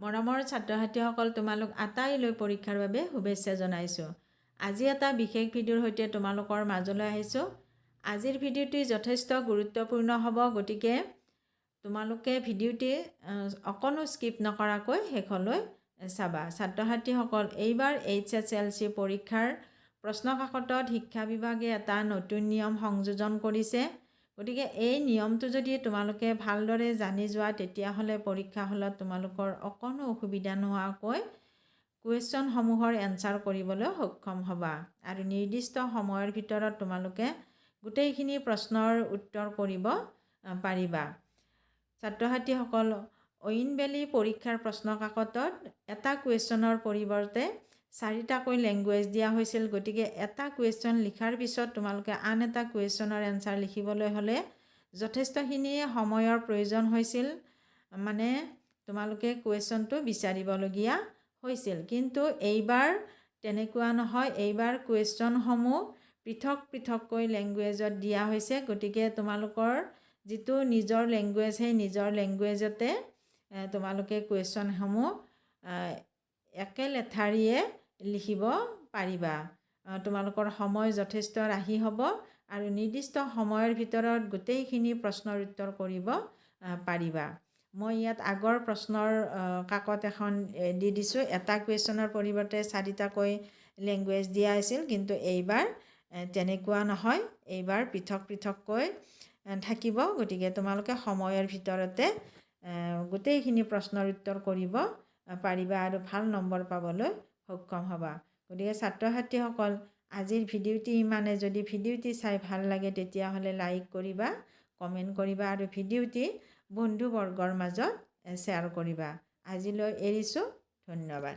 মৰমৰ ছাত্ৰ-ছাত্ৰীসকল তোমালোক আটাইলৈ পৰীক্ষাৰ বাবে শুভেচ্ছা জনাইছোঁ। আজি এটা বিশেষ ভিডিঅ'ৰ সৈতে তোমালোকৰ মাজলৈ আহিছোঁ। আজিৰ ভিডিঅ'টি যথেষ্ট গুৰুত্বপূৰ্ণ হ'ব, গতিকে তোমালোকে ভিডিঅ'টি অকণো স্কিপ নকৰাকৈ শেষলৈ চাবা। ছাত্ৰ-ছাত্ৰীসকল, এইবাৰ HSLC পৰীক্ষাৰ প্ৰশ্নকাকতত শিক্ষা বিভাগে এটা নতুন নিয়ম সংযোজন কৰিছে। গতিকে এই নিয়মটো যদি তোমালোকে ভালদৰে জানি যোৱা, তেতিয়াহ'লে পৰীক্ষা হলত তোমালোকৰ অকণো অসুবিধা নোহোৱাকৈ কুৱেশ্যনসমূহৰ এনচাৰ কৰিবলৈ সক্ষম হ'বা আৰু নিৰ্দিষ্ট সময়ৰ ভিতৰত তোমালোকে গোটেইখিনি প্ৰশ্নৰ উত্তৰ কৰিব পাৰিবা। ছাত্ৰ-ছাত্ৰীসকল, অইন বেলি পৰীক্ষাৰ প্ৰশ্নকাকতত এটা কুৱেশ্যনৰ পৰিৱৰ্তে 4টাকৈ লেংগুৱেজ দিয়া হৈছিল। গতিকে এটা কুৱেশ্যন লিখাৰ পিছত তোমালোকে আন এটা কুৱেশ্যনৰ এনচাৰ লিখিবলৈ হ'লে যথেষ্টখিনি সময়ৰ প্ৰয়োজন হৈছিল, মানে তোমালোকে কুৱেশ্যনটো বিচাৰিবলগীয়া হৈছিল। কিন্তু এইবাৰ তেনেকুৱা নহয়, এইবাৰ কুৱেশ্যনসমূহ পৃথক পৃথককৈ লেংগুৱেজত দিয়া হৈছে। গতিকে তোমালোকৰ যিটো নিজৰ লেংগুৱেজ, সেই নিজৰ লেংগুৱেজতে তোমালোকে কুৱেশ্যনসমূহ একে লেঠাৰিয়ে লিখিব পাৰিবা। তোমালোকৰ সময় যথেষ্ট ৰাহি হ'ব আৰু নিৰ্দিষ্ট সময়ৰ ভিতৰত গোটেইখিনি প্ৰশ্নৰ উত্তৰ কৰিব পাৰিবা। মই ইয়াত আগৰ প্ৰশ্নৰ কাকত এখন দি দিছোঁ। এটা কুৱেশ্যনৰ পৰিৱৰ্তে 4টাকৈ লেংগুৱেজ দিয়া হৈছিল, কিন্তু এইবাৰ তেনেকুৱা নহয়, এইবাৰ পৃথক পৃথককৈ থাকিব। গতিকে তোমালোকে সময়ৰ ভিতৰতে গোটেইখিনি প্ৰশ্নৰ উত্তৰ কৰিব পাৰিবা আৰু ভাল নম্বৰ পাবলৈ সক্ষম হ'বা। গতিকে ছাত্ৰ-ছাত্ৰীসকল, আজিৰ ভিডিঅ'টি ইমানে। যদি ভিডিঅ'টি চাই ভাল লাগে তেতিয়াহ'লে লাইক কৰিবা, কমেণ্ট কৰিবা আৰু ভিডিঅ'টি বন্ধুবৰ্গৰ মাজত শ্বেয়াৰ কৰিবা। আজিলৈ এৰিছোঁ, ধন্যবাদ।